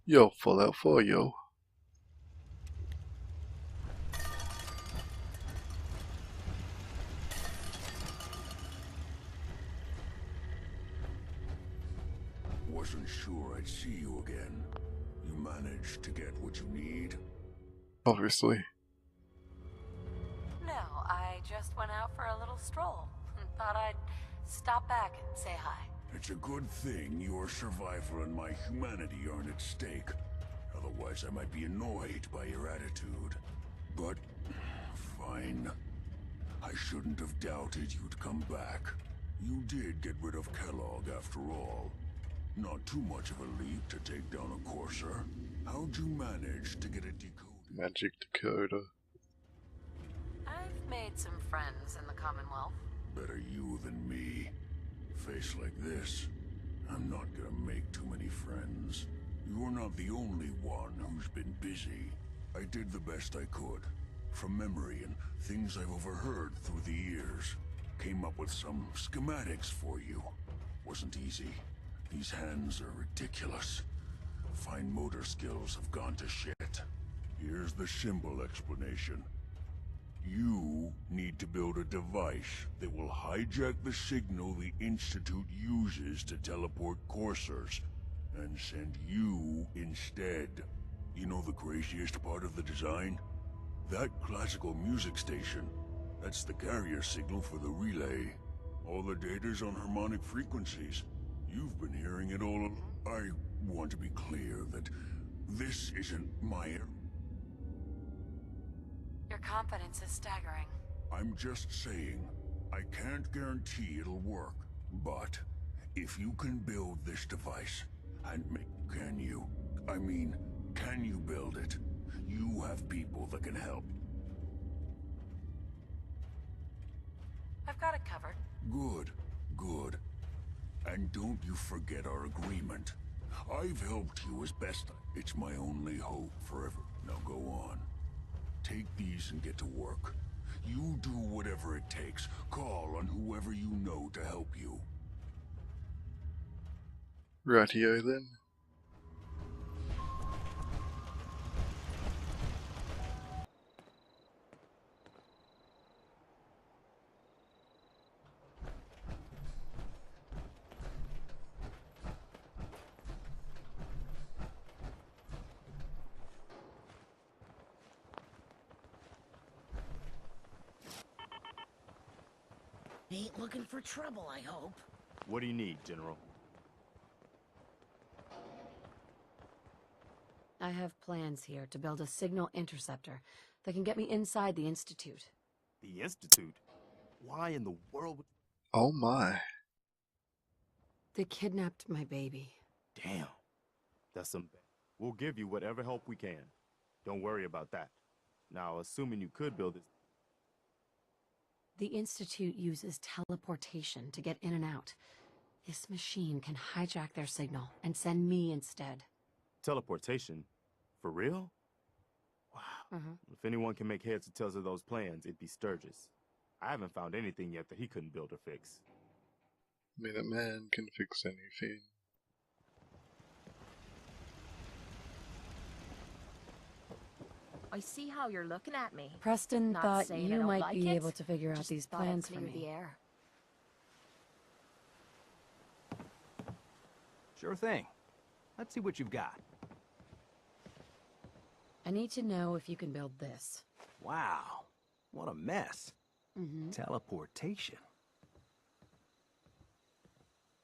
Yo, Fallout 4, yo. Wasn't sure I'd see you again. You managed to get what you need? Obviously. No, I just went out for a little stroll. Thought I'd stop back and say hi. It's a good thing your survival and my humanity aren't at stake. Otherwise, I might be annoyed by your attitude. But, fine. I shouldn't have doubted you'd come back. You did get rid of Kellogg after all. Not too much of a leap to take down a Courser. How'd you manage to get it decoded? Magic decoder. I've made some friends in the Commonwealth. Better you than me. Face like this, I'm not gonna make too many friends. You're not the only one who's been busy. I did the best I could. From memory and things I've overheard through the years. Came up with some schematics for you. Wasn't easy. These hands are ridiculous. Fine motor skills have gone to shit. Here's the symbol explanation. You need to build a device that will hijack the signal the Institute uses to teleport coursers, and send you instead. You know the craziest part of the design? That classical music station, that's the carrier signal for the relay. All the data's on harmonic frequencies. You've been hearing it all. I want to be clear that this isn't my... Your confidence is staggering. I'm just saying, I can't guarantee it'll work, but if you can build this device, and make... Can you? I mean, can you build it? You have people that can help. I've got it covered. Good, good. And don't you forget our agreement. I've helped you as best. It's my only hope forever. Now go on. Take these and get to work. You do whatever it takes. Call on whoever you know to help you. Rightio then. Ain't looking for trouble, I hope. What do you need, General? I have plans here to build a signal interceptor that can get me inside the Institute. The Institute? Why in the world would... Oh my. They kidnapped my baby. Damn. That's some... We'll give you whatever help we can. Don't worry about that. Now, assuming you could build it... The Institute uses teleportation to get in and out. This machine can hijack their signal and send me instead. Teleportation? For real? Wow. If anyone can make heads or tails of those plans, it'd be Sturgis. I haven't found anything yet that he couldn't build or fix. I mean, a man can fix anything. I see how you're looking at me. Preston Not thought saying I you don't might like be it, able to figure out just these thought I'd plans for clear the me. air. Sure thing. Let's see what you've got. I need to know if you can build this. Wow. What a mess. Teleportation.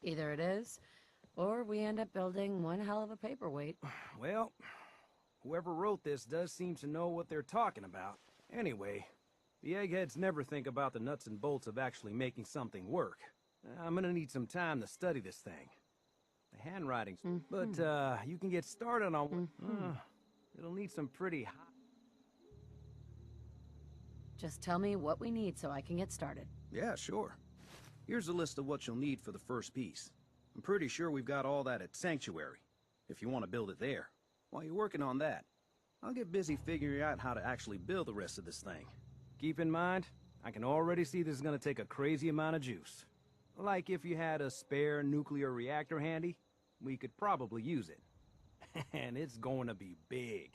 Either it is, or we end up building one hell of a paperweight. Well, whoever wrote this does seem to know what they're talking about. Anyway, the eggheads never think about the nuts and bolts of actually making something work. I'm gonna need some time to study this thing. The handwriting's... But, you can get started on... it'll need some pretty high... Just tell me what we need so I can get started. Yeah, sure. Here's a list of what you'll need for the first piece. I'm pretty sure we've got all that at Sanctuary, if you want to build it there. While you're working on that, I'll get busy figuring out how to actually build the rest of this thing. Keep in mind, I can already see this is gonna take a crazy amount of juice. Like if you had a spare nuclear reactor handy, we could probably use it. And it's going to be big.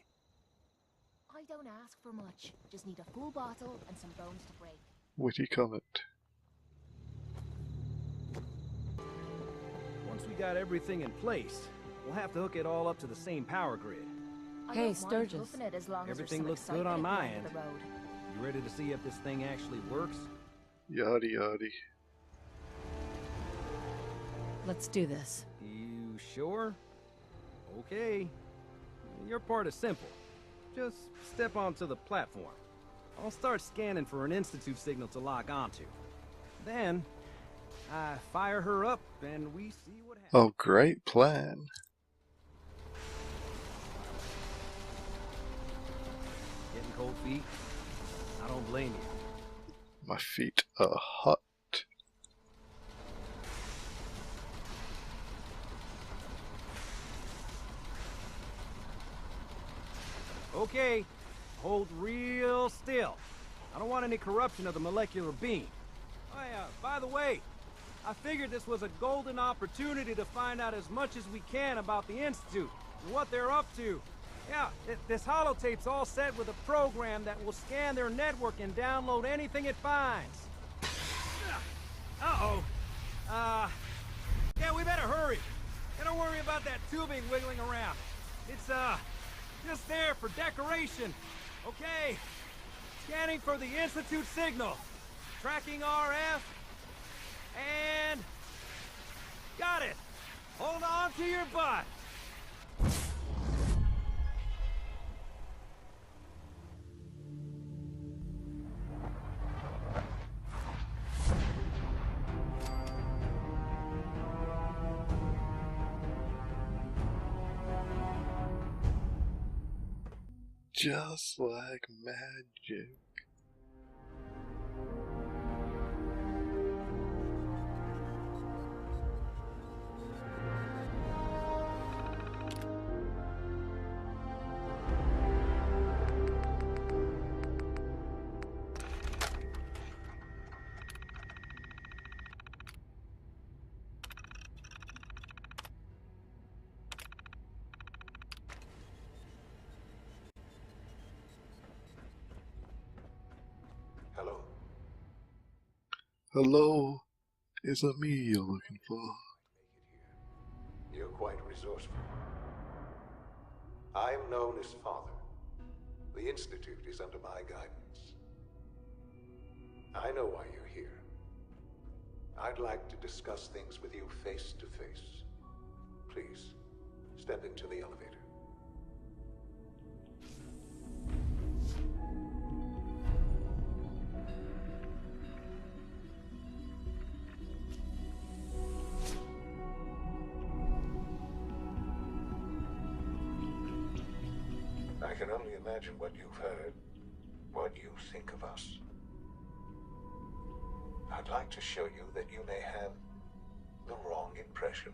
I don't ask for much. Just need a full bottle and some bones to break. Witty comment. Once we got everything in place, we'll have to hook it all up to the same power grid. I Hey, don't mind Sturgis. hoofing it as long as Everything there's looks some good on excitement my at the end. of the road. You ready to see if this thing actually works? Yadi yadi. Let's do this. You sure? Okay. Your part is simple. Just step onto the platform. I'll start scanning for an Institute signal to lock onto. Then, I fire her up and we see what happens. Oh, great plan. Getting cold feet? I don't blame you. My feet are hot. Okay, hold real still. I don't want any corruption of the molecular beam. Oh yeah, by the way, I figured this was a golden opportunity to find out as much as we can about the Institute and what they're up to. Yeah, this holotape's all set with a program that will scan their network and download anything it finds. Uh-oh. Yeah, we better hurry. And don't worry about that tubing wiggling around. It's, just there for decoration. Okay. Scanning for the Institute signal. Tracking RF. And... got it. Hold on to your butt. Just like magic. Hello. Hello, is it me you're looking for? You're quite resourceful. I'm known as Father. The Institute is under my guidance. I know why you're here. I'd like to discuss things with you face to face. Please, step into the elevator. I can only imagine what you've heard, what you think of us. I'd like to show you that you may have the wrong impression.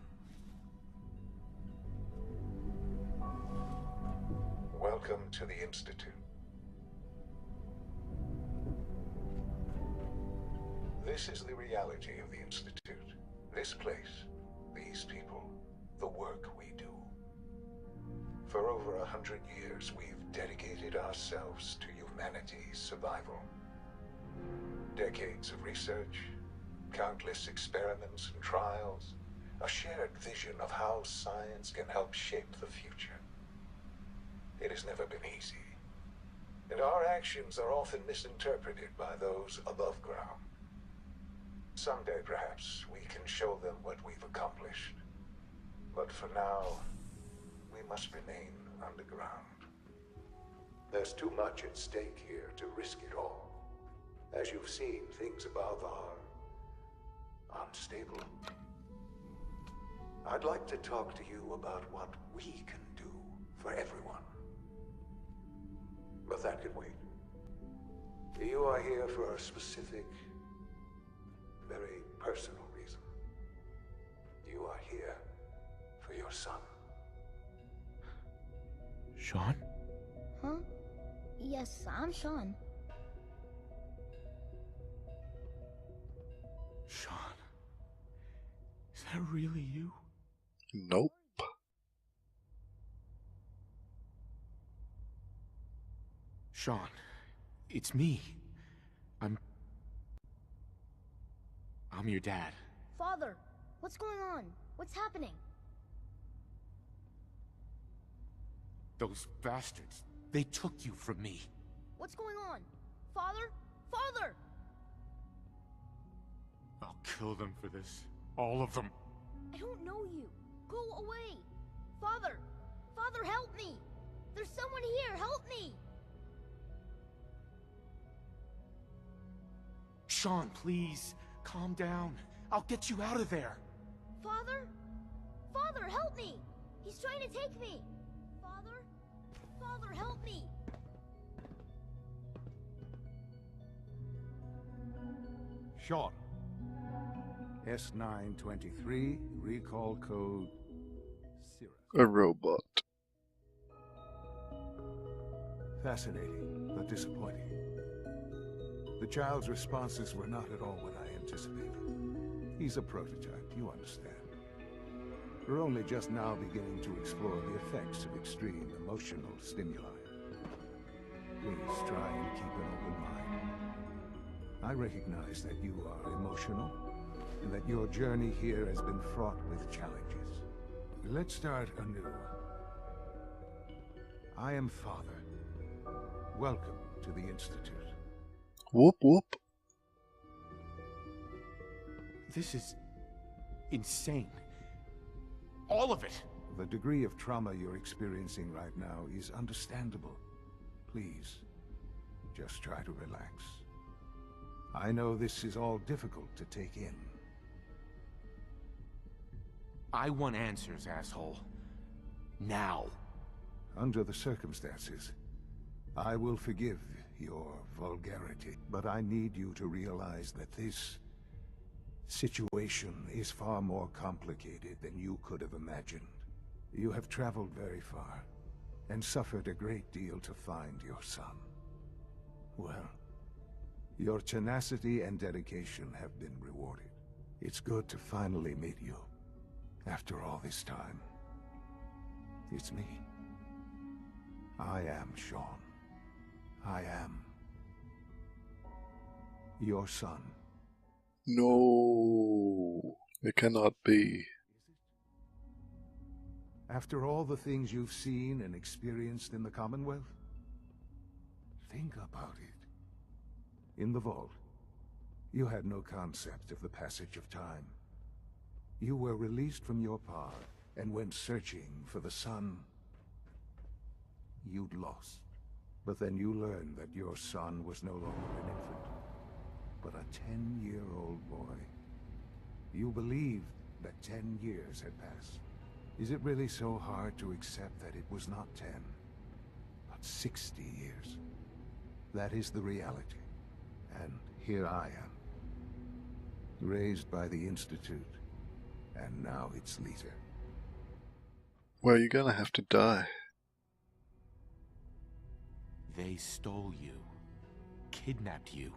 Welcome to the Institute. This is the reality of the Institute. This place, these people, the work we do. For over 100 years, we've dedicated ourselves to humanity's survival. Decades of research, countless experiments and trials, a shared vision of how science can help shape the future. It has never been easy, and our actions are often misinterpreted by those above ground. Someday, perhaps, we can show them what we've accomplished. But for now, we must remain underground. There's too much at stake here to risk it all. As you've seen, things above are unstable. I'd like to talk to you about what we can do for everyone. But that can wait. You are here for a specific, very personal reason. You are here for your son. Sean? Huh? Yes, I'm Sean. Sean? Is that really you? Nope. Sean, it's me. I'm your dad. Father, what's going on? What's happening? Those bastards, they took you from me. What's going on? Father? Father! I'll kill them for this. All of them. I don't know you. Go away. Father! Father, help me! There's someone here, help me! Sean, please, calm down. I'll get you out of there. Father? Father, help me! He's trying to take me! Father? Father, help me! Sean. S923, recall code... Syrah. A robot. Fascinating, but disappointing. The child's responses were not at all what I anticipated. He's a prototype, you understand. We're only just now beginning to explore the effects of extreme emotional stimuli. Please try and keep an open mind. I recognize that you are emotional, and that your journey here has been fraught with challenges. Let's start anew. I am Father. Welcome to the Institute. Whoop whoop. This is insane. All of it. The degree of trauma you're experiencing right now is understandable. Please, just try to relax. I know this is all difficult to take in. I want answers, asshole. Now. Under the circumstances, I will forgive your vulgarity, but I need you to realize that this situation is far more complicated than you could have imagined. You have traveled very far, and suffered a great deal to find your son. Well, your tenacity and dedication have been rewarded. It's good to finally meet you, after all this time. It's me. I am Sean. I am your son. No, it cannot be. After all the things you've seen and experienced in the Commonwealth, think about it. In the Vault, you had no concept of the passage of time. You were released from your pod and went searching for the son you'd lost. But then you learned that your son was no longer an infant, but a 10-year-old boy. You believed that 10 years had passed. Is it really so hard to accept that it was not 10, but 60 years? That is the reality. And here I am, raised by the Institute, and now its leader. Well, you're gonna have to die. They stole you. Kidnapped you.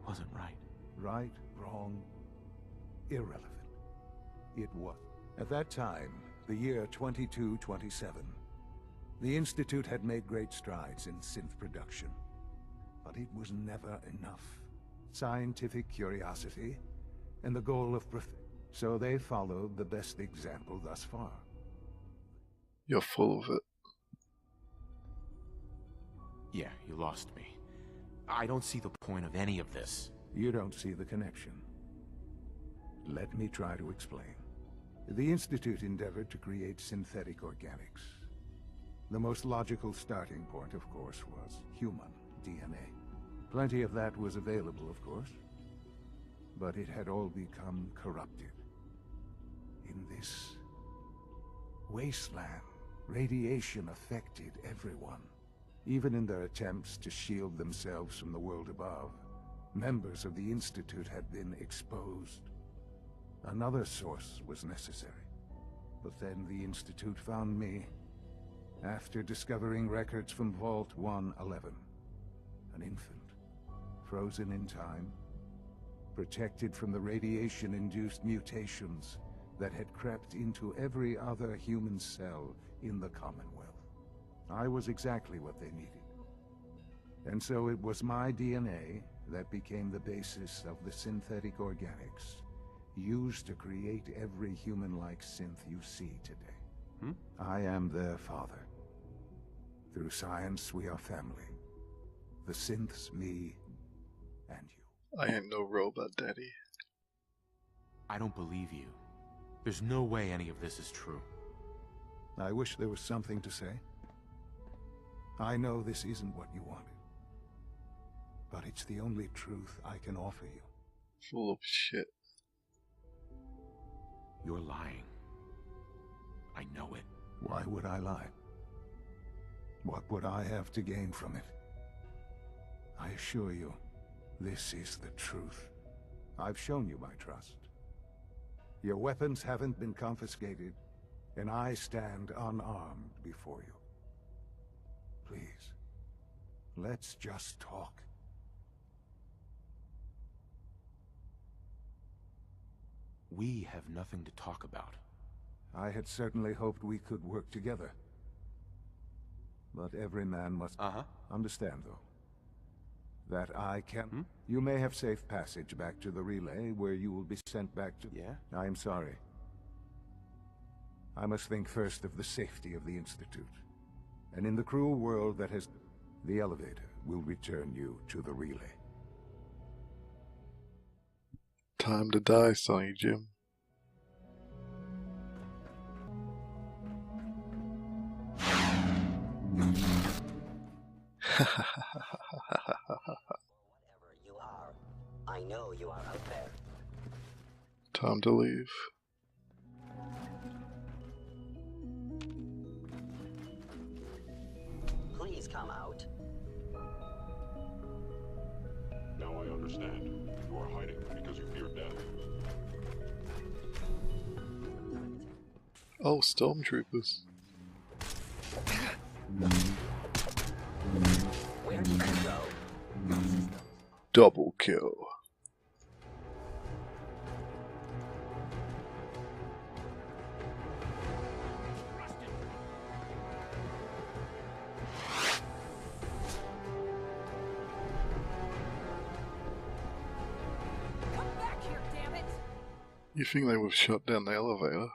Wasn't right. Right, wrong, irrelevant. It was. At that time, the year 2227, the Institute had made great strides in synth production. But it was never enough. Scientific curiosity, and the goal of so they followed the best example thus far. You're full of it. Yeah, you lost me. I don't see the point of any of this. You don't see the connection. Let me try to explain. The Institute endeavored to create synthetic organics. The most logical starting point, of course, was human DNA. Plenty of that was available, of course. But it had all become corrupted. In this wasteland, radiation affected everyone. Even in their attempts to shield themselves from the world above, members of the Institute had been exposed. Another source was necessary. But then the Institute found me, after discovering records from Vault 111. An infant, frozen in time, protected from the radiation-induced mutations that had crept into every other human cell in the Commonwealth. I was exactly what they needed. And so it was my DNA that became the basis of the synthetic organics used to create every human-like synth you see today. I am their father. Through science, we are family. The synths, me, and you. I ain't no robot, daddy. I don't believe you. There's no way any of this is true. I wish there was something to say. I know this isn't what you wanted. But it's the only truth I can offer you. Full of shit. You're lying. I know it. Why would I lie? What would I have to gain from it? I assure you, this is the truth. I've shown you my trust. Your weapons haven't been confiscated, and I stand unarmed before you. Please, let's just talk. We have nothing to talk about. I had certainly hoped we could work together. But every man must understand, though, that I can... You may have safe passage back to the relay, where you will be sent back to... Yeah? I am sorry. I must think first of the safety of the Institute. And in the cruel world that has... The elevator will return you to the relay. Time to die, Sonny Jim. Whatever you are, I know you are out there. Time to leave. Please come out. Now I understand. You are hiding because you fear death. Oh, stormtroopers. Where did you go? Double kill. Come back here, damn it! You think they would have shut down the elevator?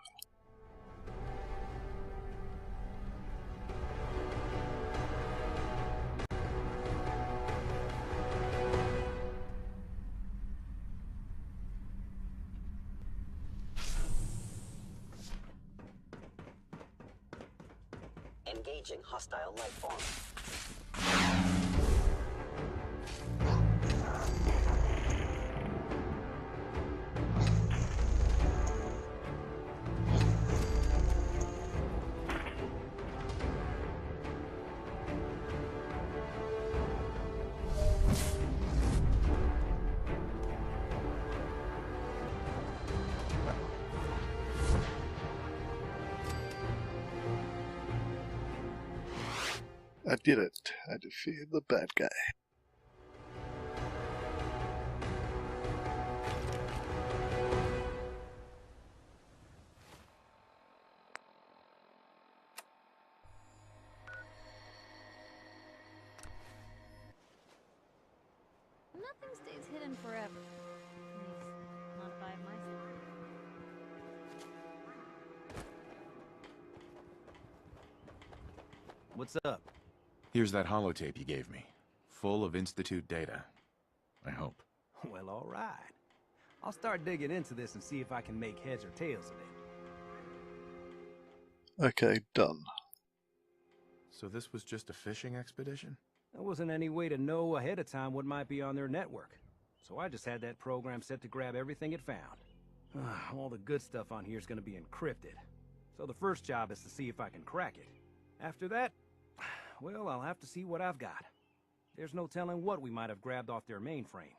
Engaging hostile life form. I did it. I defeated the bad guy. Nothing stays hidden forever. At least, not by my side. What's up? Here's that holotape you gave me. Full of Institute data. I hope. Well, all right. I'll start digging into this and see if I can make heads or tails of it. Okay, done. So this was just a fishing expedition? There wasn't any way to know ahead of time what might be on their network. So I just had that program set to grab everything it found. All the good stuff on here is going to be encrypted. So the first job is to see if I can crack it. After that, well, I'll have to see what I've got. There's no telling what we might have grabbed off their mainframe.